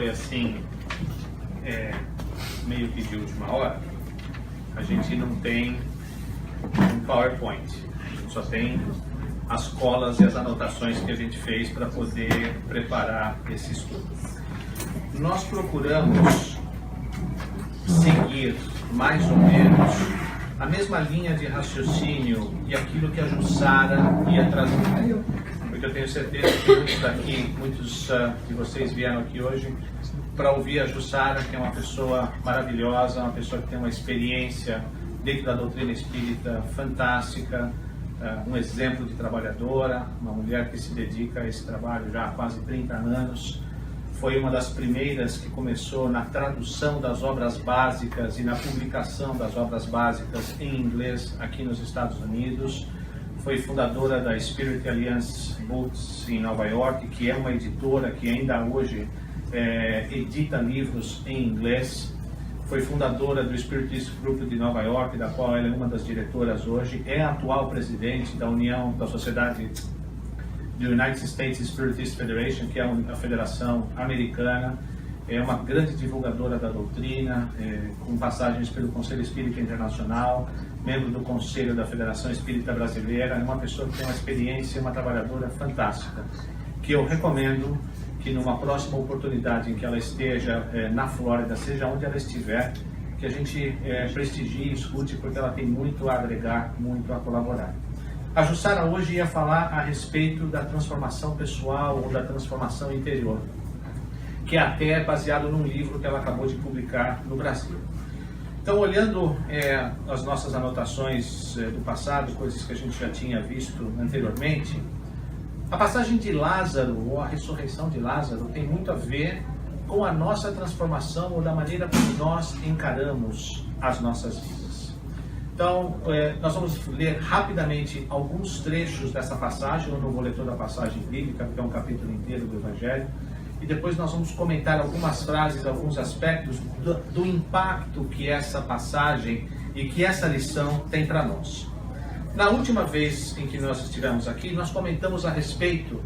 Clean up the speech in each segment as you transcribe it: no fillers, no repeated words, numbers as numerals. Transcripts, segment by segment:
foi assim, meio que de última hora, a gente não tem um PowerPoint, a gente só tem as colas e as anotações que a gente fez para poder preparar esse estudo. Nós procuramos seguir mais ou menos a mesma linha de raciocínio e aquilo que a Jussara ia trazer. Porque eu tenho certeza que muitos de vocês vieram aqui hoje para ouvir a Jussara, que é uma pessoa maravilhosa, uma pessoa que tem uma experiência dentro da doutrina espírita fantástica, um exemplo de trabalhadora, uma mulher que se dedica a esse trabalho já há quase 30 anos. Foi uma das primeiras que começou na tradução das obras básicas e na publicação das obras básicas em inglês aqui nos Estados Unidos. Foi fundadora da Spirit Alliance Books em Nova York, que é uma editora que ainda hoje edita livros em inglês. Foi fundadora do Spiritist Group de Nova York, da qual ela é uma das diretoras hoje. É a atual presidente da União da Sociedade do United States Spiritist Federation, que é a federação americana. É uma grande divulgadora da doutrina, com passagens pelo Conselho Espírita Internacional, membro do Conselho da Federação Espírita Brasileira. É uma pessoa que tem uma experiência, uma trabalhadora fantástica, que eu recomendo que numa próxima oportunidade em que ela esteja na Flórida, seja onde ela estiver, que a gente prestigie e escute, porque ela tem muito a agregar, muito a colaborar. A Jussara hoje ia falar a respeito da transformação pessoal ou da transformação interior, que até é baseado num livro que ela acabou de publicar no Brasil. Então, olhando as nossas anotações do passado, coisas que a gente já tinha visto anteriormente, a passagem de Lázaro, ou a ressurreição de Lázaro, tem muito a ver com a nossa transformação ou da maneira como nós encaramos as nossas vidas. Então, nós vamos ler rapidamente alguns trechos dessa passagem. Eu não vou ler toda a passagem bíblica, porque é um capítulo inteiro do Evangelho. E depois nós vamos comentar algumas frases, alguns aspectos do impacto que essa passagem e que essa lição tem para nós. Na última vez em que nós estivemos aqui, nós comentamos a respeito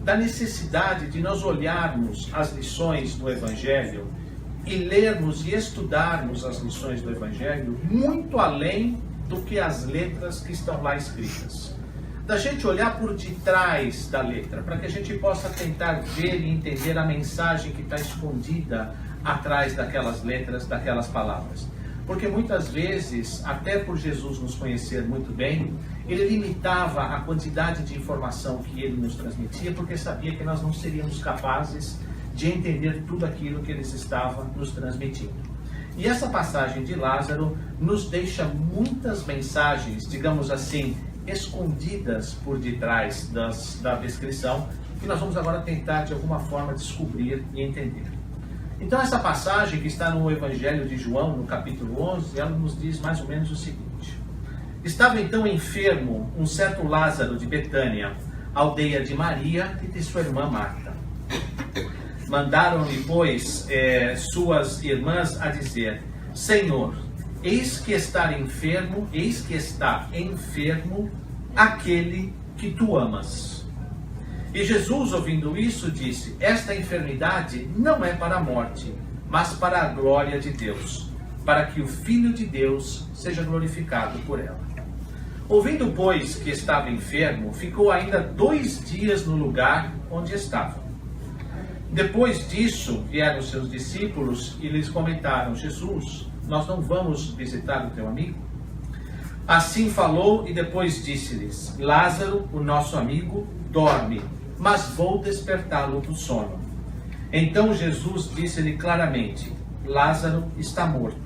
da necessidade de nós olharmos as lições do Evangelho e lermos e estudarmos as lições do Evangelho muito além do que as letras que estão lá escritas. Da gente olhar por detrás da letra, para que a gente possa tentar ver e entender a mensagem que está escondida atrás daquelas letras, daquelas palavras. Porque muitas vezes, até por Jesus nos conhecer muito bem, ele limitava a quantidade de informação que ele nos transmitia, porque sabia que nós não seríamos capazes de entender tudo aquilo que ele estava nos transmitindo. E essa passagem de Lázaro nos deixa muitas mensagens, digamos assim, escondidas por detrás da descrição, que nós vamos agora tentar de alguma forma descobrir e entender. Então essa passagem que está no Evangelho de João, no capítulo 11, ela nos diz mais ou menos o seguinte: estava então enfermo um certo Lázaro de Betânia, aldeia de Maria e de sua irmã Marta. Mandaram-lhe, pois, suas irmãs a dizer: Senhor, eis que está enfermo aquele que tu amas. E Jesus, ouvindo isso, disse: esta enfermidade não é para a morte, mas para a glória de Deus, para que o Filho de Deus seja glorificado por ela. Ouvindo, pois, que estava enfermo, ficou ainda 2 dias no lugar onde estava. Depois disso, vieram seus discípulos e lhes comentaram: Jesus, nós não vamos visitar o teu amigo? Assim falou e depois disse-lhes: Lázaro, o nosso amigo, dorme, mas vou despertá-lo do sono. Então Jesus disse-lhe claramente: Lázaro está morto.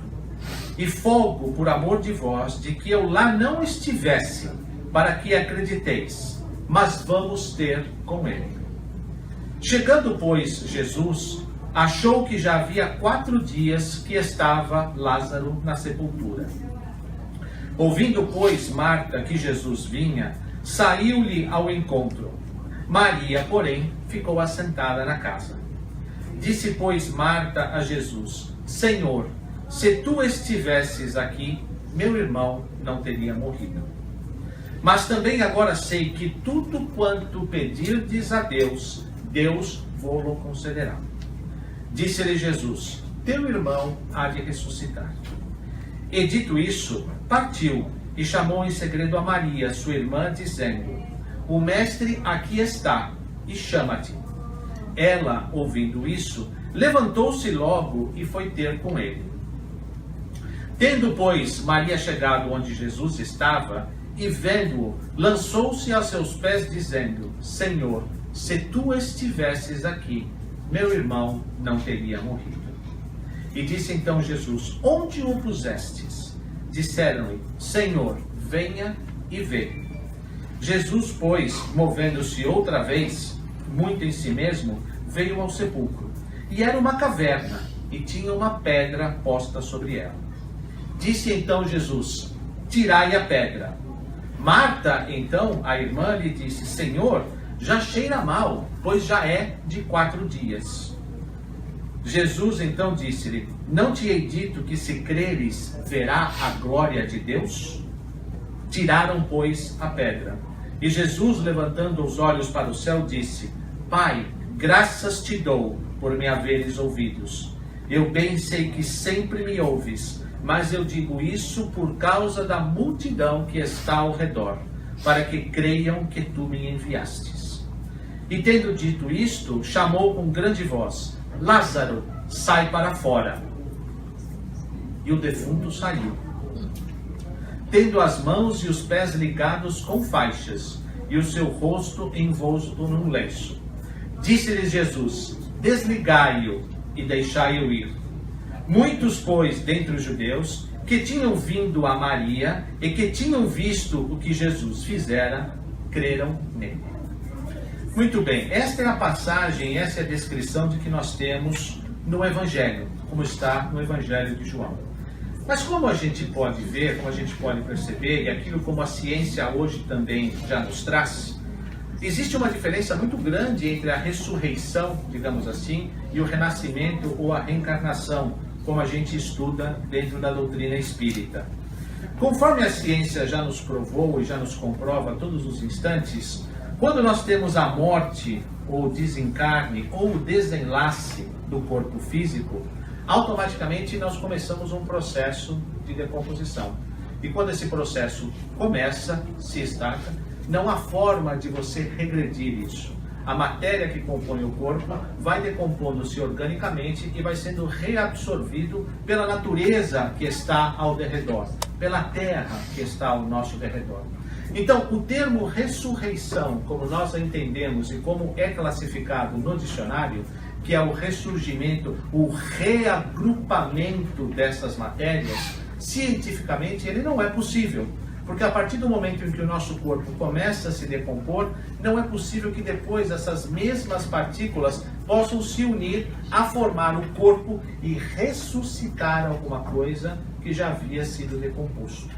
E folgo por amor de vós, de que eu lá não estivesse, para que acrediteis, mas vamos ter com ele. Chegando, pois, Jesus, achou que já havia 4 dias que estava Lázaro na sepultura. Ouvindo, pois, Marta que Jesus vinha, saiu-lhe ao encontro. Maria, porém, ficou assentada na casa. Disse, pois, Marta a Jesus: Senhor, se tu estivesses aqui, meu irmão não teria morrido. Mas também agora sei que tudo quanto pedirdes a Deus, Deus vô-lo concederá. Disse-lhe Jesus: teu irmão há de ressuscitar. E dito isso, partiu e chamou em segredo a Maria, sua irmã, dizendo: o mestre aqui está e chama-te. Ela, ouvindo isso, levantou-se logo e foi ter com ele. Tendo, pois, Maria chegado onde Jesus estava, e vendo-o, lançou-se a seus pés, dizendo: Senhor, se tu estivesses aqui, meu irmão não teria morrido. E disse então Jesus: onde o pusestes? Disseram-lhe: Senhor, venha e vê. Jesus, pois, movendo-se outra vez, muito em si mesmo, veio ao sepulcro. E era uma caverna, e tinha uma pedra posta sobre ela. Disse então Jesus: tirai a pedra. Marta, então, a irmã, lhe disse: Senhor, já cheira mal, pois já é de 4 dias. Jesus então disse-lhe: não te hei dito que se creres, verá a glória de Deus? Tiraram, pois, a pedra. E Jesus, levantando os olhos para o céu, disse: Pai, graças te dou por me haveres ouvidos. Eu bem sei que sempre me ouves, mas eu digo isso por causa da multidão que está ao redor, para que creiam que tu me enviastes. E tendo dito isto, chamou com grande voz: Lázaro, sai para fora. E o defunto saiu, tendo as mãos e os pés ligados com faixas, e o seu rosto envolto num lenço. Disse-lhes Jesus: desligai-o e deixai-o ir. Muitos, pois, dentre os judeus, que tinham vindo a Maria e que tinham visto o que Jesus fizera, creram nele. Muito bem, esta é a passagem, essa é a descrição de que nós temos no Evangelho, como está no Evangelho de João. Mas como a gente pode ver, como a gente pode perceber, e aquilo como a ciência hoje também já nos traz, existe uma diferença muito grande entre a ressurreição, digamos assim, e o renascimento ou a reencarnação, como a gente estuda dentro da doutrina espírita. Conforme a ciência já nos provou e já nos comprova a todos os instantes, quando nós temos a morte, ou desencarne, ou o desenlace do corpo físico, automaticamente nós começamos um processo de decomposição. E quando esse processo começa, se estaca, não há forma de você regredir isso. A matéria que compõe o corpo vai decompondo-se organicamente e vai sendo reabsorvido pela natureza que está ao derredor, pela terra que está ao nosso derredor. Então, o termo ressurreição, como nós a entendemos e como é classificado no dicionário, que é o ressurgimento, o reagrupamento dessas matérias, cientificamente ele não é possível. Porque a partir do momento em que o nosso corpo começa a se decompor, não é possível que depois essas mesmas partículas possam se unir a formar o corpo e ressuscitar alguma coisa que já havia sido decomposto.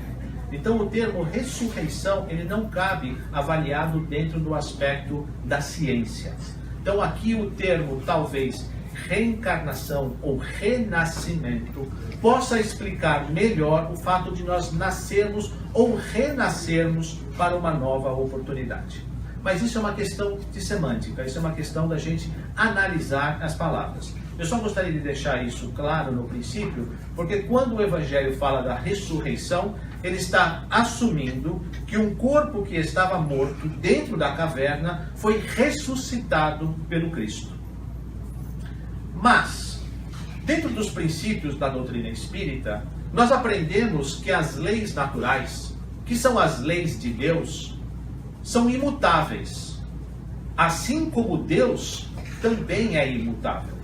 Então o termo ressurreição, ele não cabe avaliado dentro do aspecto da ciência. Então aqui o termo, talvez, reencarnação ou renascimento, possa explicar melhor o fato de nós nascermos ou renascermos para uma nova oportunidade. Mas isso é uma questão de semântica, isso é uma questão da gente analisar as palavras. Eu só gostaria de deixar isso claro no princípio, porque quando o Evangelho fala da ressurreição, ele está assumindo que um corpo que estava morto dentro da caverna foi ressuscitado pelo Cristo. Mas, dentro dos princípios da doutrina espírita, nós aprendemos que as leis naturais, que são as leis de Deus, são imutáveis. Assim como Deus também é imutável.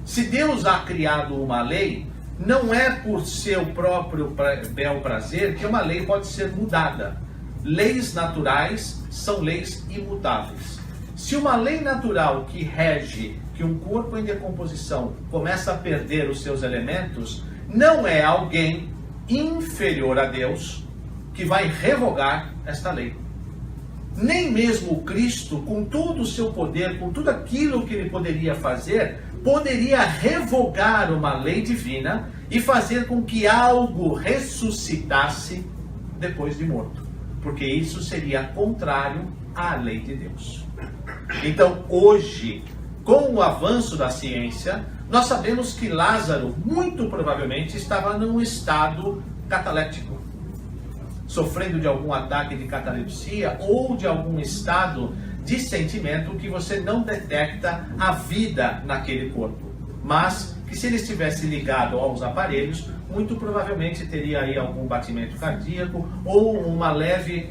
Se Deus ha criado uma lei, não é por seu próprio bel prazer que uma lei pode ser mudada. Leis naturais são leis imutáveis. Se uma lei natural que rege que um corpo em decomposição começa a perder os seus elementos, não é alguém inferior a Deus que vai revogar esta lei. Nem mesmo o Cristo, com todo o seu poder, com tudo aquilo que ele poderia fazer, poderia revogar uma lei divina e fazer com que algo ressuscitasse depois de morto. Porque isso seria contrário à lei de Deus. Então, hoje, com o avanço da ciência, Nós sabemos que Lázaro, muito provavelmente, estava num estado cataléptico, sofrendo de algum ataque de catalepsia ou de algum estado de sentimento que você não detecta a vida naquele corpo, mas que se ele estivesse ligado aos aparelhos, muito provavelmente teria aí algum batimento cardíaco ou uma leve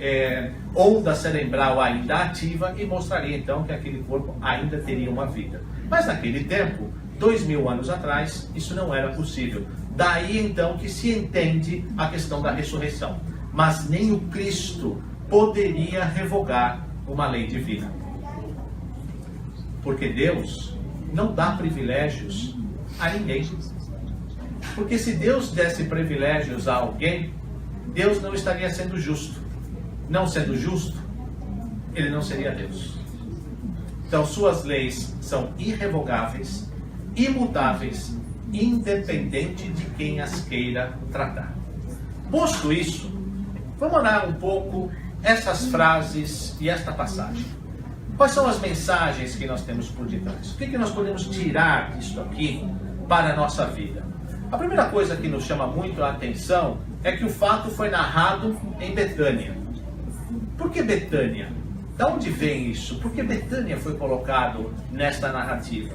onda cerebral ainda ativa e mostraria então que aquele corpo ainda teria uma vida. Mas naquele tempo, 2000 anos atrás, isso não era possível. Daí então que se entende a questão da ressurreição. Mas nem o Cristo poderia revogar uma lei divina. Porque Deus não dá privilégios a ninguém. Porque se Deus desse privilégios a alguém, Deus não estaria sendo justo. Não sendo justo, ele não seria Deus. Então suas leis são irrevogáveis, imutáveis, independente de quem as queira tratar. Posto isso, vamos olhar um pouco essas frases e esta passagem. Quais são as mensagens que nós temos por detrás? O que nós podemos tirar disso aqui para a nossa vida? A primeira coisa que nos chama muito a atenção é que o fato foi narrado em Betânia. Por que Betânia? De onde vem isso? Por que Betânia foi colocado nesta narrativa?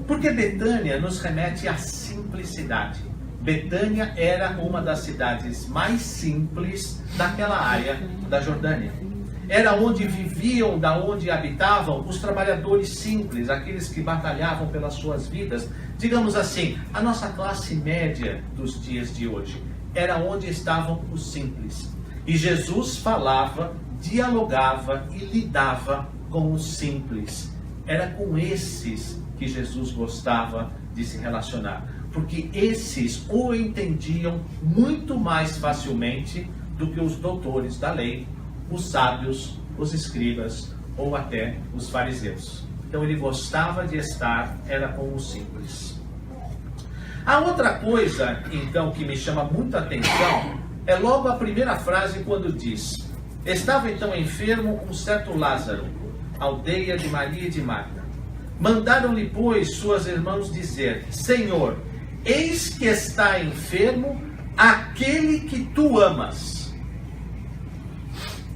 Porque Betânia nos remete à simplicidade. Betânia era uma das cidades mais simples daquela área da Jordânia. Era onde viviam, da onde habitavam os trabalhadores simples, aqueles que batalhavam pelas suas vidas. Digamos assim, a nossa classe média dos dias de hoje. Era onde estavam os simples. E Jesus falava, dialogava e lidava com os simples. Era com esses que Jesus gostava de se relacionar. Porque esses o entendiam muito mais facilmente do que os doutores da lei, os sábios, os escribas ou até os fariseus. Então ele gostava de estar, era com os simples. A outra coisa, então, que me chama muita atenção, é logo a primeira frase quando diz: estava então enfermo um certo Lázaro, aldeia de Maria e de Marta. Mandaram-lhe, pois, suas irmãs dizer: Senhor, eis que está enfermo aquele que tu amas.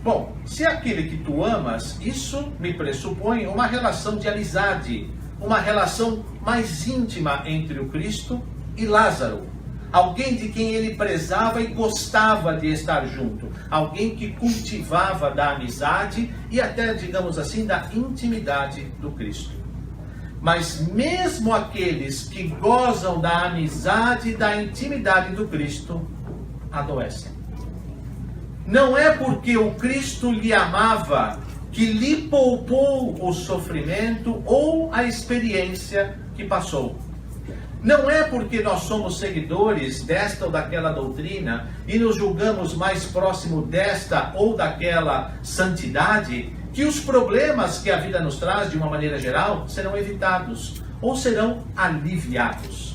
Bom, se é aquele que tu amas, isso me pressupõe uma relação de amizade, uma relação mais íntima entre o Cristo e Lázaro. Alguém de quem ele prezava e gostava de estar junto. Alguém que cultivava da amizade e até, digamos assim, da intimidade do Cristo. Mas mesmo aqueles que gozam da amizade e da intimidade do Cristo, adoecem. Não é porque o Cristo lhe amava que lhe poupou o sofrimento ou a experiência que passou. Não é porque nós somos seguidores desta ou daquela doutrina e nos julgamos mais próximo desta ou daquela santidade que os problemas que a vida nos traz, de uma maneira geral, serão evitados ou serão aliviados.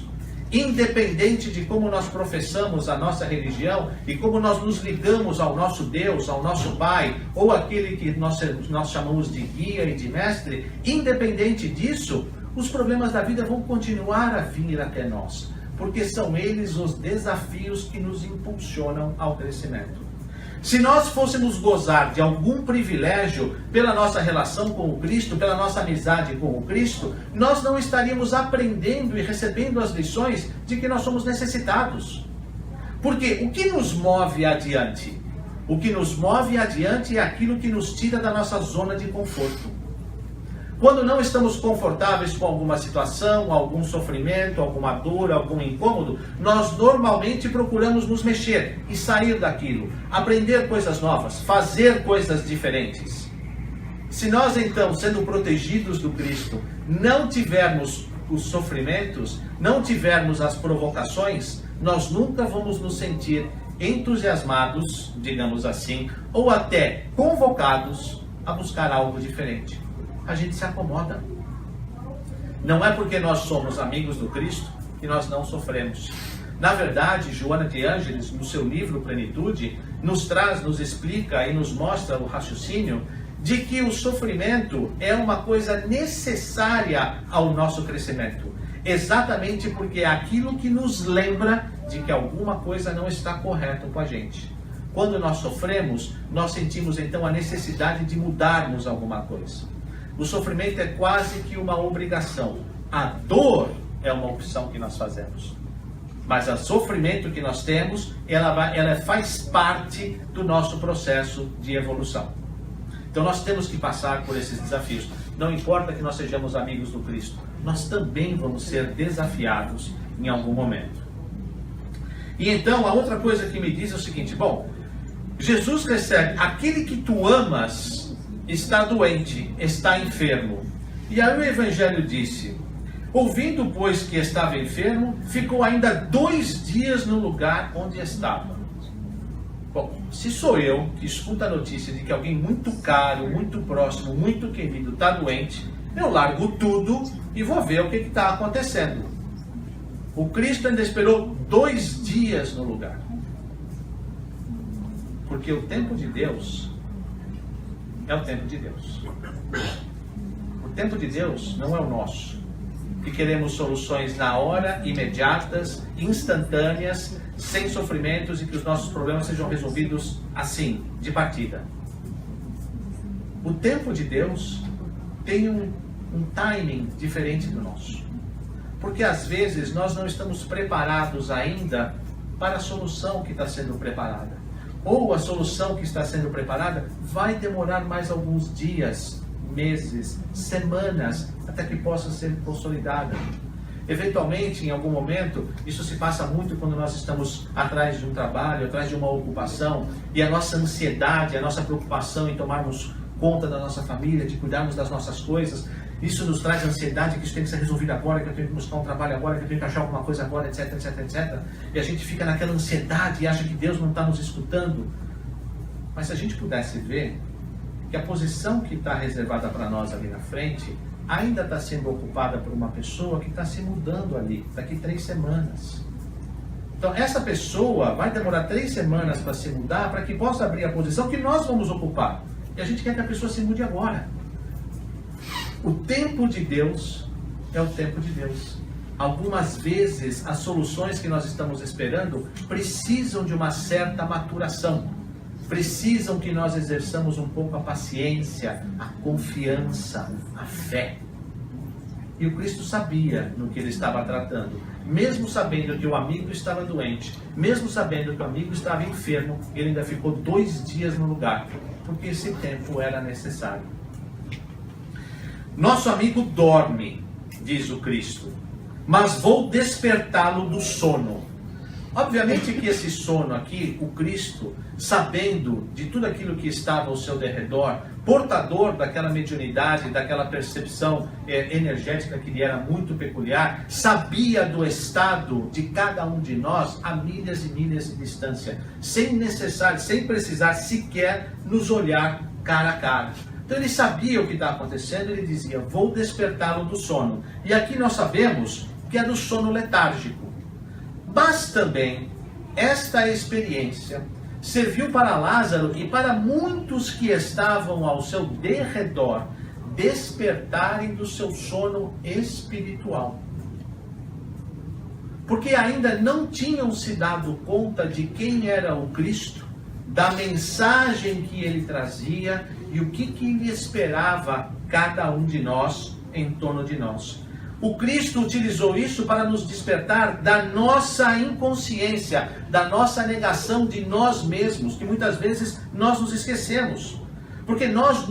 Independente de como nós professamos a nossa religião e como nós nos ligamos ao nosso Deus, ao nosso Pai, ou aquele que nós chamamos de guia e de mestre, independente disso, os problemas da vida vão continuar a vir até nós, porque são eles os desafios que nos impulsionam ao crescimento. Se nós fôssemos gozar de algum privilégio pela nossa relação com o Cristo, pela nossa amizade com o Cristo, nós não estaríamos aprendendo e recebendo as lições de que nós somos necessitados. Porque o que nos move adiante? O que nos move adiante é aquilo que nos tira da nossa zona de conforto. Quando não estamos confortáveis com alguma situação, algum sofrimento, alguma dor, algum incômodo, nós normalmente procuramos nos mexer e sair daquilo, aprender coisas novas, fazer coisas diferentes. Se nós então, sendo protegidos do Cristo, não tivermos os sofrimentos, não tivermos as provocações, nós nunca vamos nos sentir entusiasmados, digamos assim, ou até convocados a buscar algo diferente. A gente se acomoda. Não é porque nós somos amigos do Cristo que nós não sofremos. Na verdade, Joana de Ângeles, no seu livro Plenitude, nos explica e nos mostra o raciocínio de que o sofrimento é uma coisa necessária ao nosso crescimento. exatamente porque é aquilo que nos lembra de que alguma coisa não está correta com a gente. Quando nós sofremos, nós sentimos então a necessidade de mudarmos alguma coisa. O sofrimento é quase que uma obrigação. A dor é uma opção que nós fazemos. Mas o sofrimento que nós temos, ela faz parte do nosso processo de evolução. Então nós temos que passar por esses desafios. Não importa que nós sejamos amigos do Cristo, nós também vamos ser desafiados em algum momento. E então a outra coisa que me diz é o seguinte: bom, Jesus recebe, aquele que tu amas está doente, está enfermo. E aí o Evangelho disse: ouvindo, pois, que estava enfermo, ficou ainda 2 dias no lugar onde estava. Bom, se sou eu que escuta a notícia de que alguém muito caro, muito próximo, muito querido está doente, eu largo tudo e vou ver o que está acontecendo. O Cristo ainda esperou 2 dias no lugar. Porque o tempo de Deus é o tempo de Deus. O tempo de Deus não é o nosso. Que queremos soluções na hora, imediatas, instantâneas, sem sofrimentos e que os nossos problemas sejam resolvidos assim, de partida. O tempo de Deus tem um timing diferente do nosso. Porque às vezes nós não estamos preparados ainda para a solução que está sendo preparada. Ou a solução que está sendo preparada vai demorar mais alguns dias, meses, semanas, até que possa ser consolidada. Eventualmente, em algum momento, isso se passa muito quando nós estamos atrás de um trabalho, atrás de uma ocupação, e a nossa ansiedade, a nossa preocupação em tomarmos conta da nossa família, de cuidarmos das nossas coisas, isso nos traz ansiedade, que isso tem que ser resolvido agora, que eu tenho que buscar um trabalho agora, que eu tenho que achar alguma coisa agora, etc, etc, etc. E a gente fica naquela ansiedade e acha que Deus não está nos escutando. Mas se a gente pudesse ver que a posição que está reservada para nós ali na frente ainda está sendo ocupada por uma pessoa que está se mudando ali, daqui 3 semanas. Então essa pessoa vai demorar 3 semanas para se mudar, para que possa abrir a posição que nós vamos ocupar. E a gente quer que a pessoa se mude agora. O tempo de Deus é o tempo de Deus. Algumas vezes as soluções que nós estamos esperando precisam de uma certa maturação. Precisam que nós exerçamos um pouco a paciência, a confiança, a fé. E o Cristo sabia no que ele estava tratando. Mesmo sabendo que o amigo estava doente, mesmo sabendo que o amigo estava enfermo, ele ainda ficou 2 dias no lugar, porque esse tempo era necessário. Nosso amigo dorme, diz o Cristo, mas vou despertá-lo do sono. Obviamente que esse sono aqui, o Cristo, sabendo de tudo aquilo que estava ao seu derredor, portador daquela mediunidade, daquela percepção energética que lhe era muito peculiar, sabia do estado de cada um de nós a milhas e milhas de distância, sem precisar sequer nos olhar cara a cara. Então ele sabia o que estava acontecendo, ele dizia: vou despertá-lo do sono. E aqui nós sabemos que é do sono letárgico. Mas também, esta experiência serviu para Lázaro e para muitos que estavam ao seu derredor despertarem do seu sono espiritual. Porque ainda não tinham se dado conta de quem era o Cristo, da mensagem que ele trazia e o que lhe esperava cada um de nós em torno de nós. O Cristo utilizou isso para nos despertar da nossa inconsciência, da nossa negação de nós mesmos, que muitas vezes nós nos esquecemos. Porque nós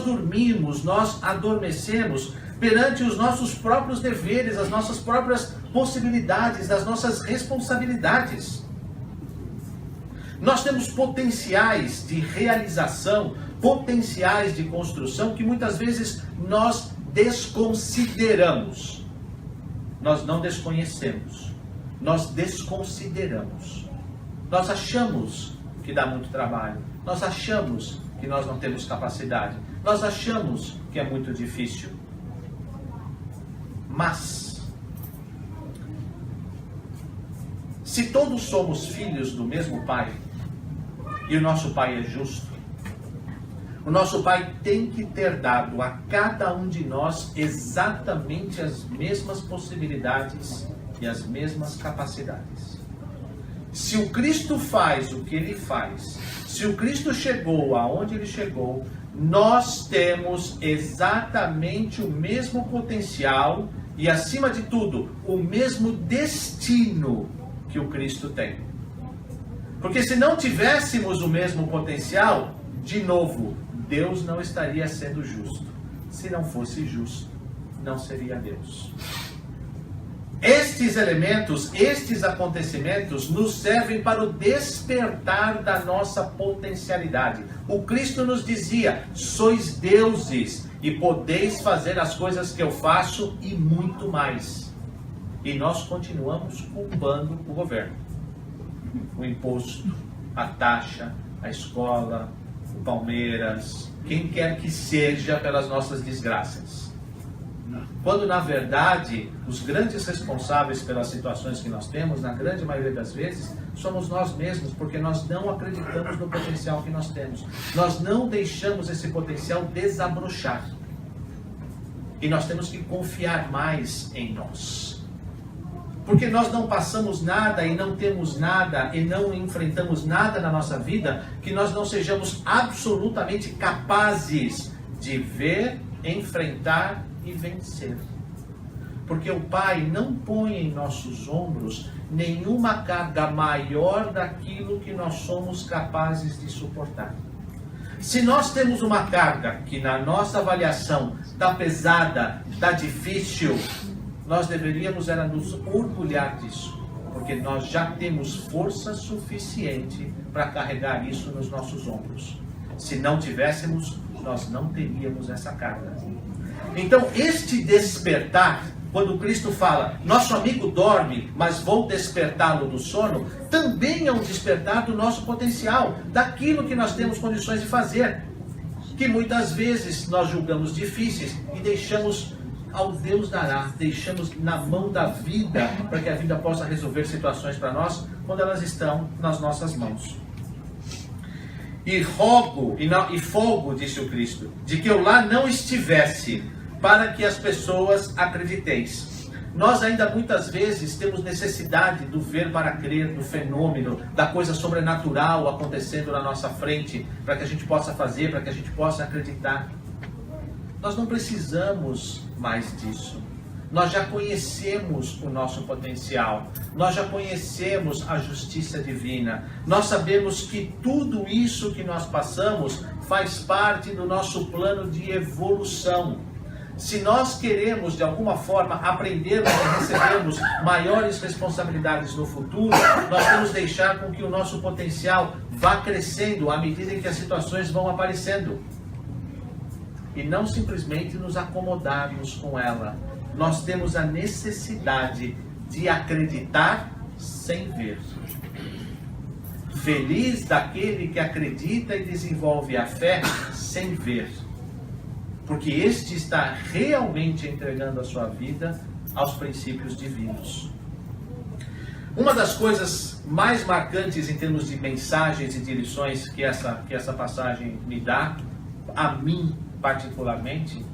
dormimos, nós adormecemos perante os nossos próprios deveres, as nossas próprias possibilidades, as nossas responsabilidades. Nós temos potenciais de realização, potenciais de construção que muitas vezes nós desconsideramos. Nós não desconhecemos, nós desconsideramos. Nós achamos que dá muito trabalho, nós achamos que nós não temos capacidade, nós achamos que é muito difícil. Mas, se todos somos filhos do mesmo Pai, e o nosso Pai é justo, O nosso Pai tem que ter dado a cada um de nós exatamente as mesmas possibilidades e as mesmas capacidades. Se o Cristo faz o que Ele faz, se o Cristo chegou aonde Ele chegou, nós temos exatamente o mesmo potencial e, acima de tudo, o mesmo destino que o Cristo tem. Porque se não tivéssemos o mesmo potencial, de novo, Deus não estaria sendo justo. Se não fosse justo, não seria Deus. Estes elementos, estes acontecimentos nos servem para o despertar da nossa potencialidade. O Cristo nos dizia: sois deuses e podeis fazer as coisas que eu faço e muito mais. E nós continuamos culpando o governo. O imposto, a taxa, a escola, o Palmeiras, quem quer que seja, pelas nossas desgraças. Quando, na verdade, os grandes responsáveis pelas situações que nós temos, na grande maioria das vezes, somos nós mesmos, porque nós não acreditamos no potencial que nós temos. Nós não deixamos esse potencial desabrochar. E nós temos que confiar mais em nós. Porque nós não passamos nada e não temos nada e não enfrentamos nada na nossa vida que nós não sejamos absolutamente capazes de ver, enfrentar e vencer. Porque o Pai não põe em nossos ombros nenhuma carga maior daquilo que nós somos capazes de suportar. Se nós temos uma carga que na nossa avaliação está pesada, está difícil, nós deveríamos era nos orgulhar disso, porque nós já temos força suficiente para carregar isso nos nossos ombros. Se não tivéssemos, nós não teríamos essa carga. Então, este despertar, quando Cristo fala, nosso amigo dorme, mas vou despertá-lo do sono, também é um despertar do nosso potencial, daquilo que nós temos condições de fazer, que muitas vezes nós julgamos difíceis e deixamos ao Deus dará, deixamos na mão da vida, para que a vida possa resolver situações para nós, quando elas estão nas nossas mãos. E rogo, e folgo, disse o Cristo, de que eu lá não estivesse, para que as pessoas acrediteis. Nós ainda muitas vezes temos necessidade do ver para crer, do fenômeno, da coisa sobrenatural acontecendo na nossa frente, para que a gente possa fazer, para que a gente possa acreditar. Nós não precisamos mais disso. Nós já conhecemos o nosso potencial. Nós já conhecemos a justiça divina. Nós sabemos que tudo isso que nós passamos faz parte do nosso plano de evolução. Se nós queremos, de alguma forma, aprendermos e recebermos maiores responsabilidades no futuro, nós temos que deixar com que o nosso potencial vá crescendo à medida em que as situações vão aparecendo. E não simplesmente nos acomodarmos com ela. Nós temos a necessidade de acreditar sem ver. Feliz daquele que acredita e desenvolve a fé sem ver. Porque este está realmente entregando a sua vida aos princípios divinos. Uma das coisas mais marcantes em termos de mensagens e de lições que essa passagem me dá, a mim particularmente,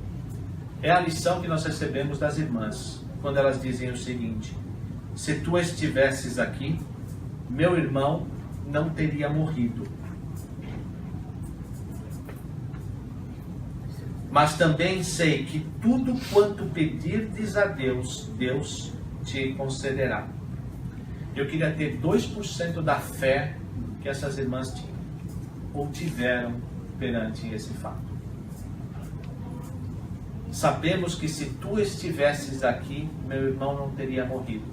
é a lição que nós recebemos das irmãs, quando elas dizem o seguinte: se tu estivesses aqui, meu irmão não teria morrido. Mas também sei que tudo quanto pedirdes a Deus, Deus te concederá. Eu queria ter 2% da fé que essas irmãs tinham, ou tiveram perante esse fato. Sabemos que se tu estivesses aqui, meu irmão não teria morrido.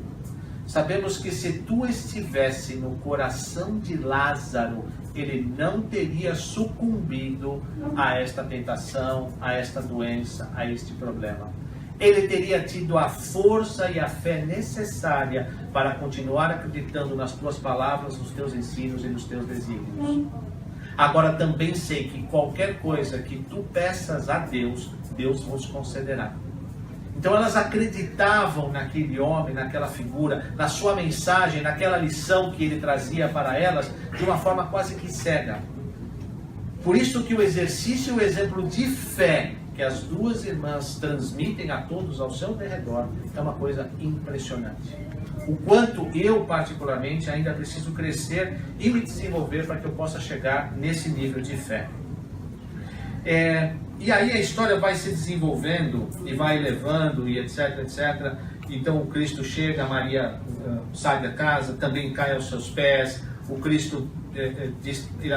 Sabemos que se tu estivesse no coração de Lázaro, ele não teria sucumbido a esta tentação, a esta doença, a este problema. Ele teria tido a força e a fé necessária para continuar acreditando nas tuas palavras, nos teus ensinos e nos teus desígnios. Agora também sei que qualquer coisa que tu peças a Deus, Deus vos concederá. Então elas acreditavam naquele homem, naquela figura, na sua mensagem, naquela lição que ele trazia para elas, de uma forma quase que cega. Por isso que o exercício e o exemplo de fé que as duas irmãs transmitem a todos ao seu redor é uma coisa impressionante. O quanto eu, particularmente, ainda preciso crescer e me desenvolver para que eu possa chegar nesse nível de fé. E aí a história vai se desenvolvendo e vai levando e etc, etc. Então o Cristo chega, a Maria sai da casa, também cai aos seus pés. O Cristo,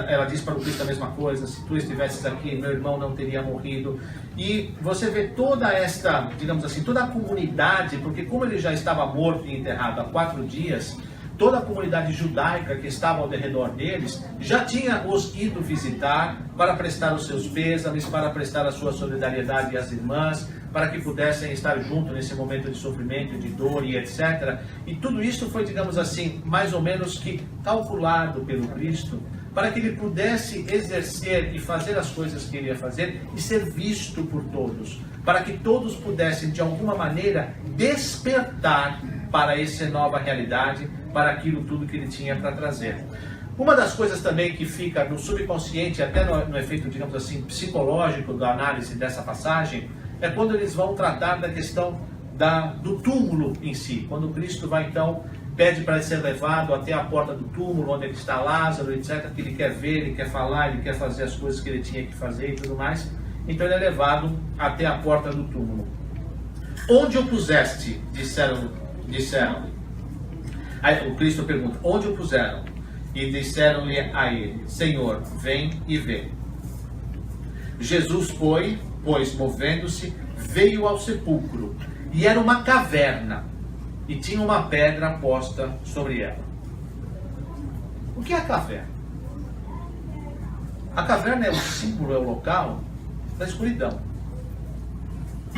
ela diz para o Cristo a mesma coisa: se tu estivesses aqui, meu irmão não teria morrido. E você vê toda esta, digamos assim, toda a comunidade, porque como ele já estava morto e enterrado há 4 dias, toda a comunidade judaica que estava ao redor deles já tinha os ido visitar para prestar os seus pêsames, para prestar a sua solidariedade às irmãs, para que pudessem estar junto nesse momento de sofrimento, de dor e etc. E tudo isso foi, digamos assim, mais ou menos que calculado pelo Cristo, para que ele pudesse exercer e fazer as coisas que ele ia fazer e ser visto por todos, para que todos pudessem, de alguma maneira, despertar para essa nova realidade, para aquilo tudo que ele tinha para trazer. Uma das coisas também que fica no subconsciente, até no efeito, digamos assim, psicológico da análise dessa passagem, é quando eles vão tratar da questão do túmulo em si. Quando Cristo vai então, pede para ser levado até a porta do túmulo, onde está Lázaro, etc., que ele quer ver, ele quer falar, ele quer fazer as coisas que ele tinha que fazer e tudo mais. Então ele é levado até a porta do túmulo. Onde o puseste? Disseram. Aí o Cristo pergunta: onde o puseram? E disseram-lhe a ele: Senhor, vem e vê. Jesus pois movendo-se, veio ao sepulcro, e era uma caverna, e tinha uma pedra posta sobre ela. O que é a caverna? A caverna é o símbolo, é o local da escuridão,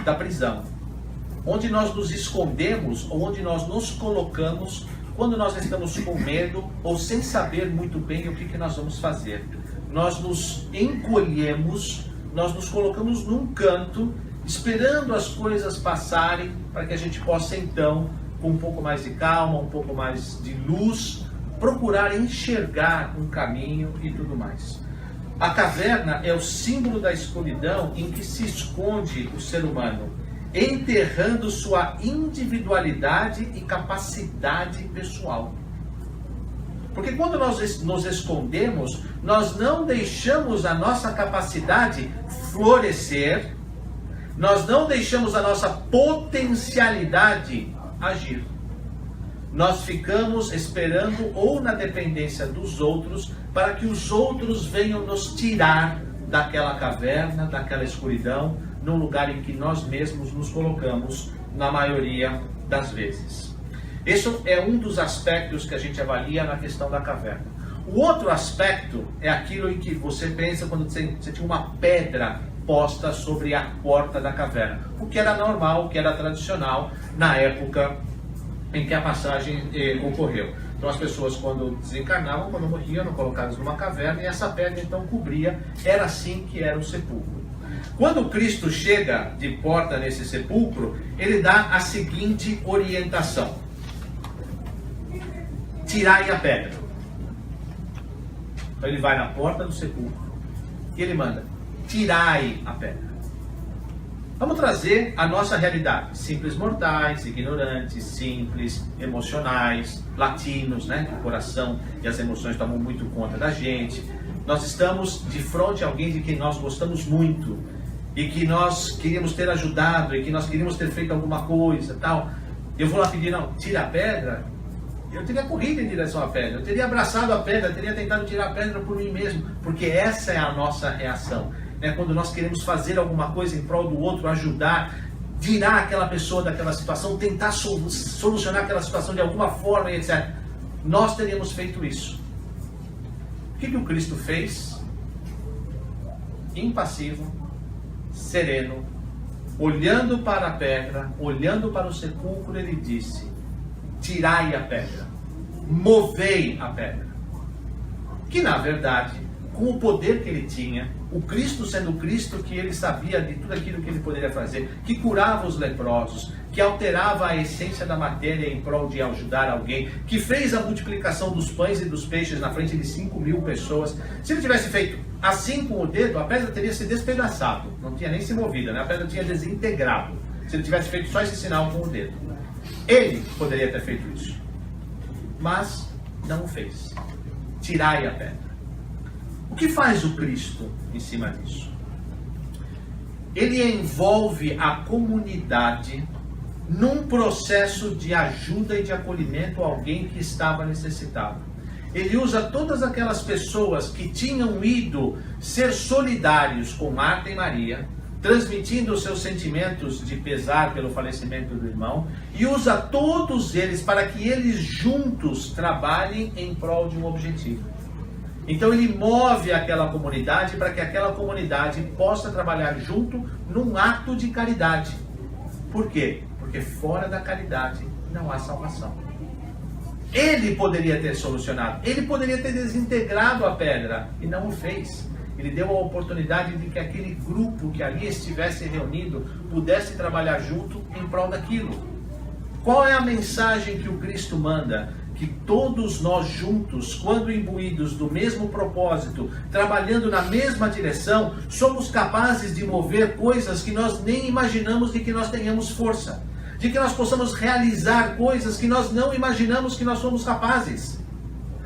da prisão, onde nós nos escondemos, ou onde nós nos colocamos quando nós estamos com medo ou sem saber muito bem o que nós vamos fazer. Nós nos encolhemos, nós nos colocamos num canto, esperando as coisas passarem, para que a gente possa então, com um pouco mais de calma, um pouco mais de luz, procurar enxergar um caminho e tudo mais. A caverna é o símbolo da escuridão em que se esconde o ser humano, enterrando sua individualidade e capacidade pessoal. Porque quando nós nos escondemos, nós não deixamos a nossa capacidade florescer, nós não deixamos a nossa potencialidade agir. Nós ficamos esperando ou na dependência dos outros, para que os outros venham nos tirar daquela caverna, daquela escuridão, num lugar em que nós mesmos nos colocamos na maioria das vezes. Esse é um dos aspectos que a gente avalia na questão da caverna. O outro aspecto é aquilo em que você pensa quando você tinha uma pedra posta sobre a porta da caverna, o que era normal, o que era tradicional na época em que a passagem ocorreu. Então as pessoas, quando desencarnavam, quando morriam, eram colocadas numa caverna, e essa pedra então cobria. Era assim que era o sepulcro. Quando Cristo chega de porta nesse sepulcro, ele dá a seguinte orientação: tirai a pedra. Então ele vai na porta do sepulcro e ele manda: tirai a pedra. Vamos trazer a nossa realidade. Simples mortais, ignorantes, simples, emocionais, latinos, né? O coração e as emoções tomam muito conta da gente. Nós estamos de frente a alguém de quem nós gostamos muito e que nós queríamos ter ajudado e que nós queríamos ter feito alguma coisa, tal. Eu vou lá pedir: não, tira a pedra. Eu teria corrido em direção à pedra, eu teria abraçado a pedra, eu teria tentado tirar a pedra por mim mesmo, porque essa é a nossa reação. Quando nós queremos fazer alguma coisa em prol do outro, ajudar, tirar aquela pessoa daquela situação, tentar solucionar aquela situação de alguma forma, etc. Nós teríamos feito isso. O que o Cristo fez? Impassivo, sereno, olhando para a pedra, olhando para o sepulcro, ele disse: tirai a pedra, movei a pedra. Que na verdade, com o poder que ele tinha, o Cristo sendo o Cristo, que ele sabia de tudo aquilo que ele poderia fazer, que curava os leprosos, que alterava a essência da matéria em prol de ajudar alguém, que fez a multiplicação dos pães e dos peixes na frente de 5.000 pessoas. Se ele tivesse feito assim com o dedo, a pedra teria se despedaçado, não tinha nem se movido, né? A pedra tinha desintegrado, se ele tivesse feito só esse sinal com o dedo. Ele poderia ter feito isso, mas não o fez. Tirai a pedra. O que faz o Cristo em cima disso? Ele envolve a comunidade num processo de ajuda e de acolhimento a alguém que estava necessitado. Ele usa todas aquelas pessoas que tinham ido ser solidários com Marta e Maria, transmitindo os seus sentimentos de pesar pelo falecimento do irmão, e usa todos eles para que eles juntos trabalhem em prol de um objetivo. Então ele move aquela comunidade para que aquela comunidade possa trabalhar junto num ato de caridade. Por quê? Porque fora da caridade não há salvação. Ele poderia ter solucionado, ele poderia ter desintegrado a pedra e não o fez. Ele deu a oportunidade de que aquele grupo que ali estivesse reunido pudesse trabalhar junto em prol daquilo. Qual é a mensagem que o Cristo manda? Que todos nós juntos, quando imbuídos do mesmo propósito, trabalhando na mesma direção, somos capazes de mover coisas que nós nem imaginamos de que nós tenhamos força. De que nós possamos realizar coisas que nós não imaginamos que nós somos capazes.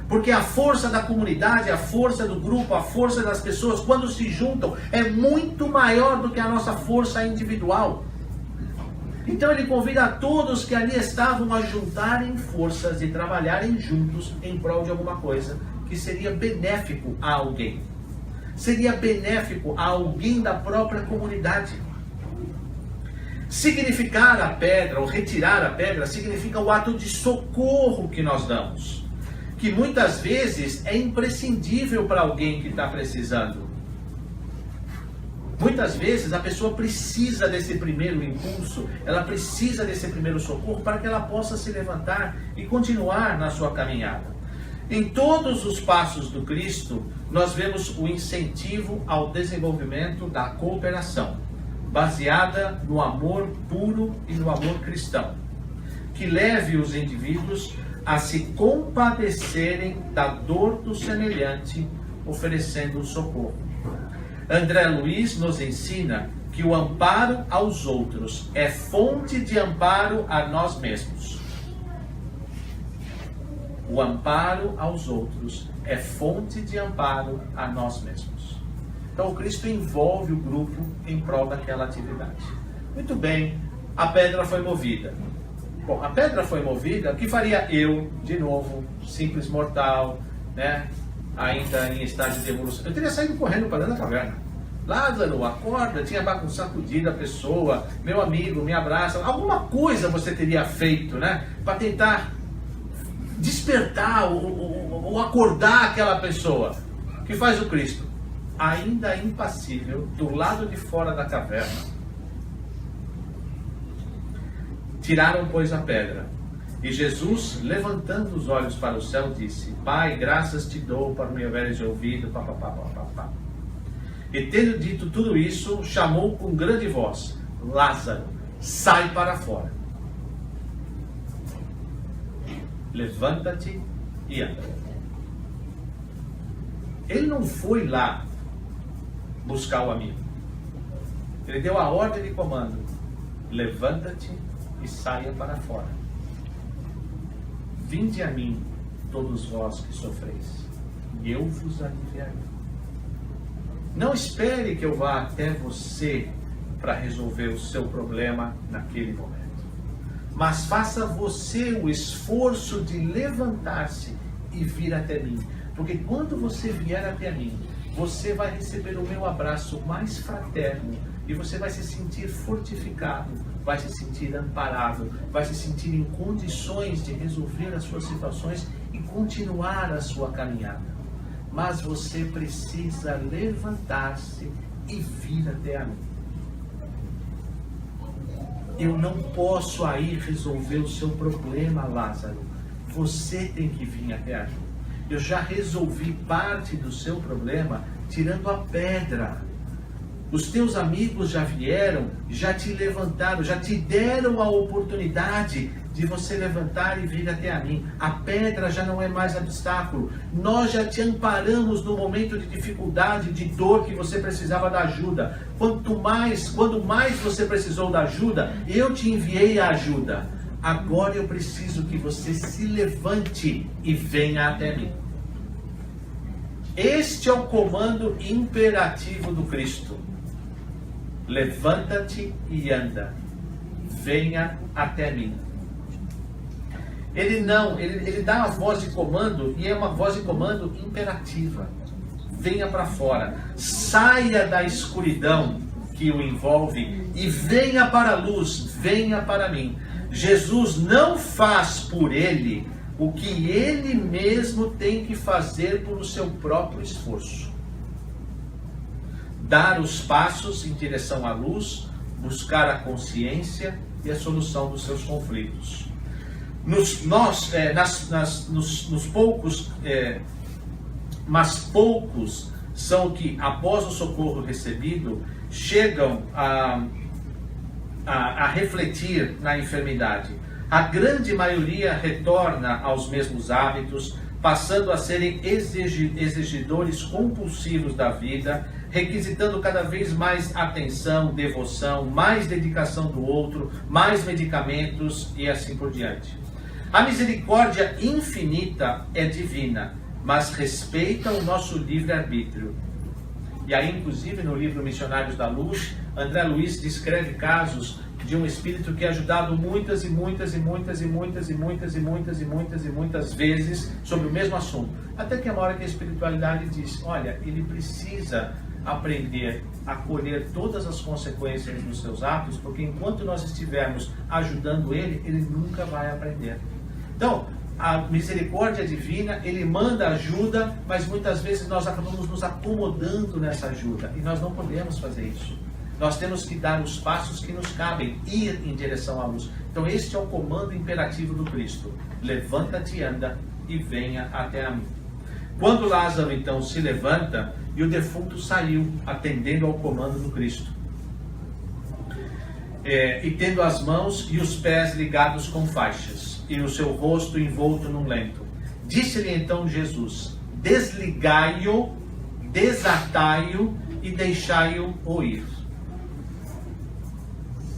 Porque a força da comunidade, a força do grupo, a força das pessoas, quando se juntam, é muito maior do que a nossa força individual. Então ele convida a todos que ali estavam a juntarem forças e trabalharem juntos em prol de alguma coisa que seria benéfico a alguém. Seria benéfico a alguém da própria comunidade. Significar a pedra, ou retirar a pedra, significa o ato de socorro que nós damos. Que muitas vezes é imprescindível para alguém que está precisando. Muitas vezes a pessoa precisa desse primeiro impulso, ela precisa desse primeiro socorro para que ela possa se levantar e continuar na sua caminhada. Em todos os passos do Cristo, nós vemos o incentivo ao desenvolvimento da cooperação, baseada no amor puro e no amor cristão, que leve os indivíduos a se compadecerem da dor do semelhante, oferecendo socorro. André Luiz nos ensina que o amparo aos outros é fonte de amparo a nós mesmos. O amparo aos outros é fonte de amparo a nós mesmos. Então o Cristo envolve o grupo em prol daquela atividade. Muito bem, a pedra foi movida. Bom, a pedra foi movida, o que faria eu, de novo, simples mortal, né? Ainda em estágio de evolução? Eu teria saído correndo para dentro da caverna. Lázaro, acorda, tinha sacudido a pessoa, meu amigo, me abraça. Alguma coisa você teria feito, né? Para tentar despertar ou acordar aquela pessoa. O que faz o Cristo? Ainda impassível, do lado de fora da caverna. Tiraram, pois, a pedra. E Jesus, levantando os olhos para o céu, disse: Pai, graças te dou por me haveres ouvido. E tendo dito tudo isso, chamou com grande voz: Lázaro, sai para fora. Levanta-te e anda. Ele não foi lá buscar o amigo. Ele deu a ordem de comando: levanta-te e saia para fora. Vinde a mim, todos vós que sofreis, e eu vos aliviarei. Não espere que eu vá até você para resolver o seu problema naquele momento. Mas faça você o esforço de levantar-se e vir até mim. Porque quando você vier até mim, você vai receber o meu abraço mais fraterno e você vai se sentir fortificado, vai se sentir amparado, vai se sentir em condições de resolver as suas situações e continuar a sua caminhada. Mas você precisa levantar-se e vir até a mim. Eu não posso aí resolver o seu problema, Lázaro. Você tem que vir até a mim. Eu já resolvi parte do seu problema tirando a pedra. Os teus amigos já vieram, já te levantaram, já te deram a oportunidade de você levantar e vir até a mim. A pedra já não é mais obstáculo. Nós já te amparamos no momento de dificuldade, de dor que você precisava da ajuda. Quando mais você precisou da ajuda, eu te enviei a ajuda. Agora eu preciso que você se levante e venha até mim. Este é o comando imperativo do Cristo. Levanta-te e anda. Venha até mim. Ele dá a voz de comando, e é uma voz de comando imperativa. Venha para fora. Saia da escuridão que o envolve e venha para a luz, venha para mim. Jesus não faz por ele o que ele mesmo tem que fazer por o seu próprio esforço. Dar os passos em direção à luz, buscar a consciência e a solução dos seus conflitos. Mas poucos são que, após o socorro recebido, chegam a refletir na enfermidade. A grande maioria retorna aos mesmos hábitos, passando a serem exigidores compulsivos da vida, requisitando cada vez mais atenção, devoção, mais dedicação do outro, mais medicamentos e assim por diante. A misericórdia infinita é divina, mas respeita o nosso livre-arbítrio. E aí, inclusive, no livro Missionários da Luz, André Luiz descreve casos de um espírito que é ajudado muitas vezes sobre o mesmo assunto. Até que uma hora que a espiritualidade diz, olha, ele precisa aprender a colher todas as consequências dos seus atos, porque enquanto nós estivermos ajudando ele, ele nunca vai aprender. Então, a misericórdia divina, ele manda ajuda, mas muitas vezes nós acabamos nos acomodando nessa ajuda, e nós não podemos fazer isso. Nós temos que dar os passos que nos cabem, ir em direção à luz. Então este é o comando imperativo do Cristo. Levanta-te, anda e venha até a mim. Quando Lázaro então se levanta, e o defunto saiu, atendendo ao comando do Cristo. E tendo as mãos e os pés ligados com faixas, e o seu rosto envolto num lenço. Disse-lhe então Jesus, desligai-o, desatai-o e deixai-o ir.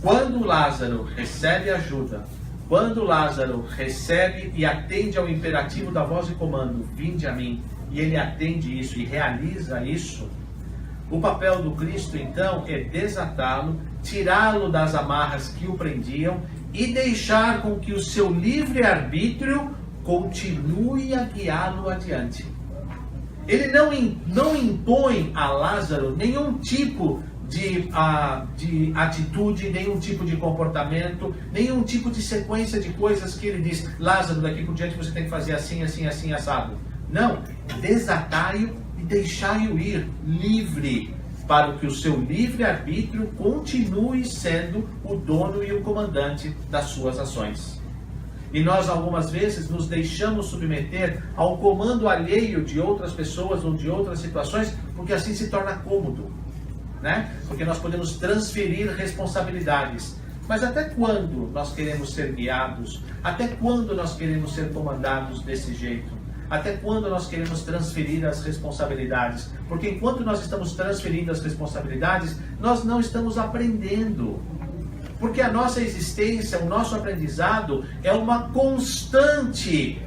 Quando Lázaro recebe ajuda, quando Lázaro recebe e atende ao imperativo da voz de comando, vinde a mim, e ele atende isso e realiza isso, o papel do Cristo então é desatá-lo, tirá-lo das amarras que o prendiam e deixar com que o seu livre-arbítrio continue a guiá-lo adiante. Ele não impõe a Lázaro nenhum tipo de atitude, nenhum tipo de comportamento, nenhum tipo de sequência de coisas que ele diz, Lázaro, daqui por diante você tem que fazer assim, assim, assim, assado. Não, desatai-o e deixai-o ir livre, para que o seu livre-arbítrio continue sendo o dono e o comandante das suas ações. E nós algumas vezes nos deixamos submeter ao comando alheio de outras pessoas ou de outras situações, porque assim se torna cômodo, né? Porque nós podemos transferir responsabilidades. Mas até quando nós queremos ser guiados? Até quando nós queremos ser comandados desse jeito? Até quando nós queremos transferir as responsabilidades? Porque enquanto nós estamos transferindo as responsabilidades, nós não estamos aprendendo. Porque a nossa existência, o nosso aprendizado é uma constante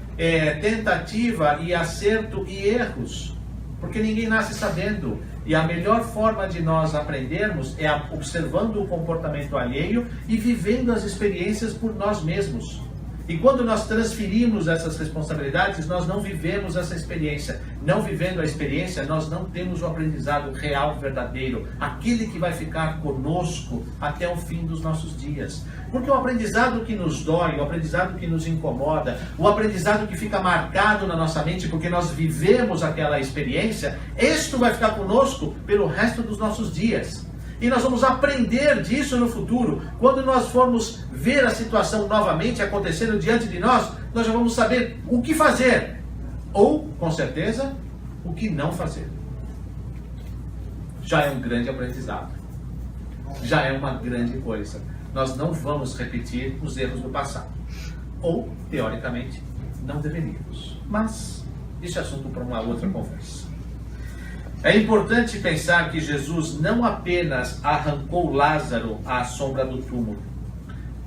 tentativa e acerto e erros. Porque ninguém nasce sabendo. E a melhor forma de nós aprendermos é observando o comportamento alheio e vivendo as experiências por nós mesmos. E quando nós transferimos essas responsabilidades, nós não vivemos essa experiência. Não vivendo a experiência, nós não temos o aprendizado real, verdadeiro, aquele que vai ficar conosco até o fim dos nossos dias. Porque o aprendizado que nos dói, o aprendizado que nos incomoda, o aprendizado que fica marcado na nossa mente porque nós vivemos aquela experiência, isto vai ficar conosco pelo resto dos nossos dias. E nós vamos aprender disso no futuro. Quando nós formos ver a situação novamente acontecendo diante de nós, nós já vamos saber o que fazer. Ou, com certeza, o que não fazer. já é um grande aprendizado. Já é uma grande coisa. Nós não vamos repetir os erros do passado. Ou, teoricamente, não deveríamos. Mas isso é assunto para uma outra conversa. É importante pensar que Jesus não apenas arrancou Lázaro à sombra do túmulo.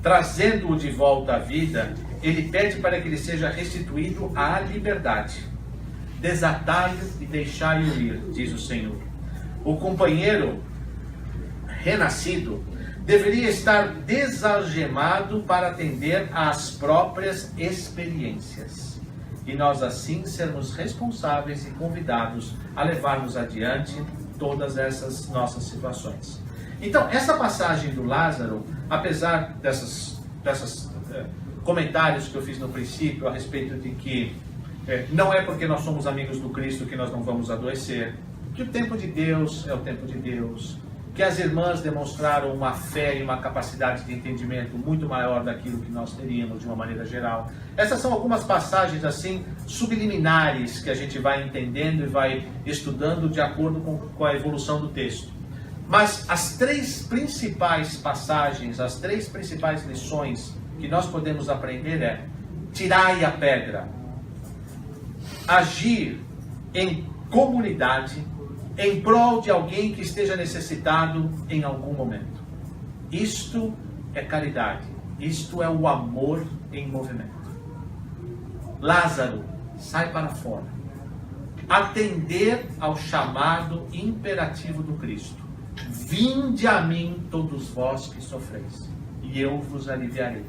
Trazendo-o de volta à vida, ele pede para que ele seja restituído à liberdade. Desatai-o e deixai-o ir, diz o Senhor. O companheiro renascido deveria estar desalgemado para atender às próprias experiências. E nós assim sermos responsáveis e convidados a levarmos adiante todas essas nossas situações. Então, essa passagem do Lázaro, apesar desses comentários que eu fiz no princípio a respeito de que não é porque nós somos amigos do Cristo que nós não vamos adoecer, que o tempo de Deus é o tempo de Deus, que as irmãs demonstraram uma fé e uma capacidade de entendimento muito maior daquilo que nós teríamos de uma maneira geral. Essas são algumas passagens assim subliminares que a gente vai entendendo e vai estudando de acordo com a evolução do texto. Mas as três principais passagens, as três principais lições que nós podemos aprender é: tirai a pedra, agir em comunidade em prol de alguém que esteja necessitado em algum momento. Isto é caridade, isto é o amor em movimento. Lázaro, sai para fora. Atender ao chamado imperativo do Cristo. Vinde a mim todos vós que sofreis, e eu vos aliviarei.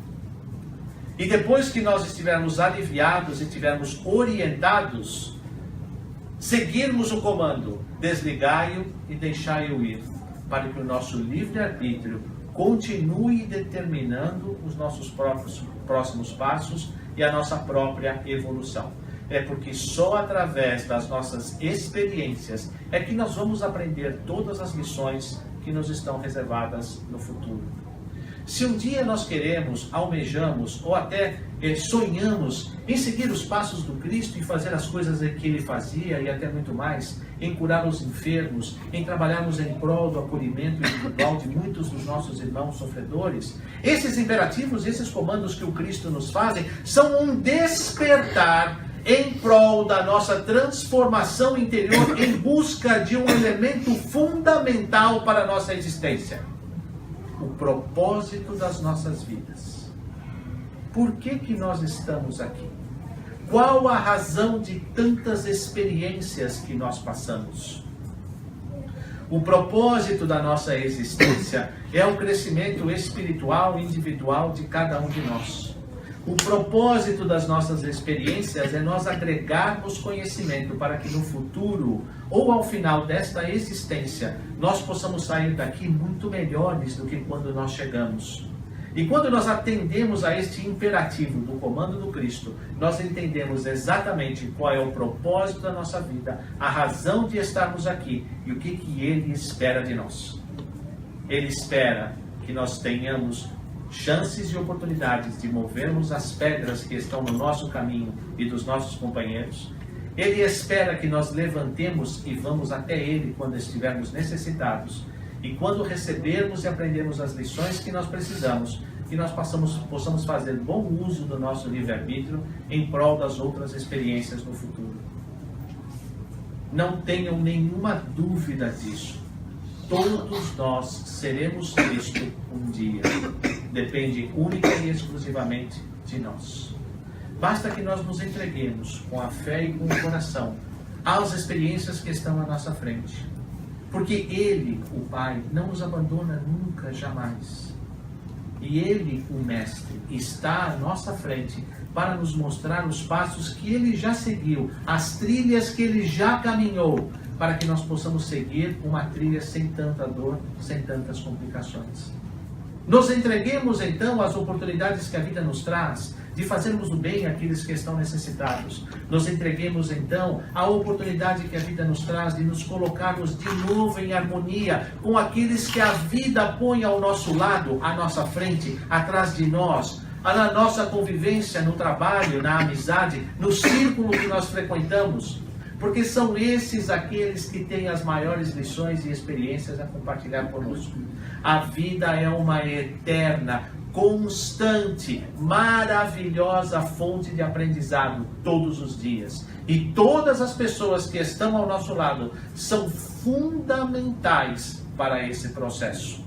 E depois que nós estivermos aliviados e estivermos orientados, seguirmos o comando: desligai-o e deixai-o ir, para que o nosso livre-arbítrio continue determinando os nossos próximos passos e a nossa própria evolução. É porque só através das nossas experiências é que nós vamos aprender todas as lições que nos estão reservadas no futuro. Se um dia nós queremos, almejamos ou até sonhamos em seguir os passos do Cristo e fazer as coisas que Ele fazia e até muito mais, em curar os enfermos, em trabalharmos em prol do acolhimento individual de muitos dos nossos irmãos sofredores, esses imperativos, esses comandos que o Cristo nos faz, são um despertar em prol da nossa transformação interior em busca de um elemento fundamental para a nossa existência: o propósito das nossas vidas. Por que nós estamos aqui? Qual a razão de tantas experiências que nós passamos? O propósito da nossa existência é o crescimento espiritual e individual de cada um de nós. O propósito das nossas experiências é nós agregarmos conhecimento para que no futuro, ou ao final desta existência, nós possamos sair daqui muito melhores do que quando nós chegamos. E quando nós atendemos a este imperativo do comando do Cristo, nós entendemos exatamente qual é o propósito da nossa vida, a razão de estarmos aqui e o que Ele espera de nós. Ele espera que nós tenhamos chances e oportunidades de movermos as pedras que estão no nosso caminho e dos nossos companheiros. Ele espera que nós levantemos e vamos até Ele quando estivermos necessitados. E quando recebermos e aprendermos as lições que nós precisamos, que nós possamos fazer bom uso do nosso livre-arbítrio em prol das outras experiências no futuro. Não tenham nenhuma dúvida disso. Todos nós seremos Cristo um dia. Depende única e exclusivamente de nós. Basta que nós nos entreguemos com a fé e com o coração às experiências que estão à nossa frente. Porque Ele, o Pai, não nos abandona nunca, jamais. E Ele, o Mestre, está à nossa frente para nos mostrar os passos que Ele já seguiu, as trilhas que Ele já caminhou, para que nós possamos seguir uma trilha sem tanta dor, sem tantas complicações. Nos entreguemos então às oportunidades que a vida nos traz, de fazermos o bem àqueles que estão necessitados. Nos entreguemos então à oportunidade que a vida nos traz de nos colocarmos de novo em harmonia com aqueles que a vida põe ao nosso lado, à nossa frente, atrás de nós, na nossa convivência, no trabalho, na amizade, no círculo que nós frequentamos. porque são esses aqueles que têm as maiores lições e experiências a compartilhar conosco. A vida é uma eterna, constante, maravilhosa fonte de aprendizado todos os dias. E todas as pessoas que estão ao nosso lado são fundamentais para esse processo.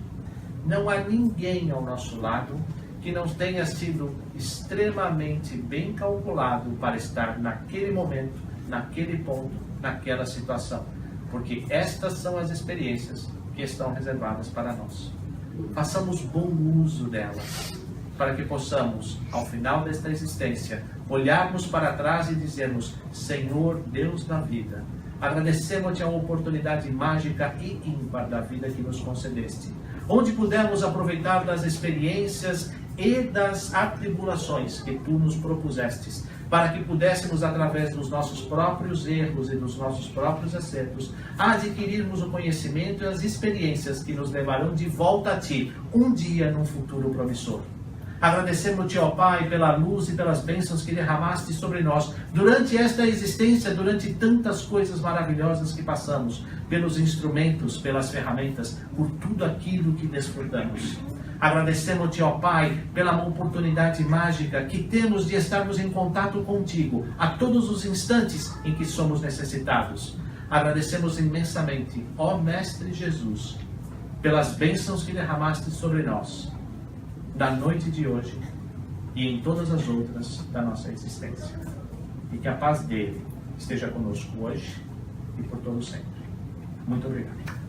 Não há ninguém ao nosso lado que não tenha sido extremamente bem calculado para estar naquele momento, naquele ponto, naquela situação. Porque estas são as experiências que estão reservadas para nós. Façamos bom uso delas, para que possamos, ao final desta existência, olharmos para trás e dizermos: Senhor Deus da vida, agradecemos-te a oportunidade mágica e ímpar da vida que nos concedeste, onde pudemos aproveitar das experiências e das atribulações que tu nos propusestes, para que pudéssemos, através dos nossos próprios erros e dos nossos próprios acertos, adquirirmos o conhecimento e as experiências que nos levarão de volta a ti, um dia num futuro promissor. Agradecemos-te, ó Pai, pela luz e pelas bênçãos que derramaste sobre nós durante esta existência, durante tantas coisas maravilhosas que passamos, pelos instrumentos, pelas ferramentas, por tudo aquilo que desfrutamos. Agradecemos-te, ó Pai, pela oportunidade mágica que temos de estarmos em contato contigo a todos os instantes em que somos necessitados. Agradecemos imensamente, ó Mestre Jesus, pelas bênçãos que derramaste sobre nós, da noite de hoje e em todas as outras da nossa existência. E que a paz dele esteja conosco hoje e por todo sempre. Muito obrigado.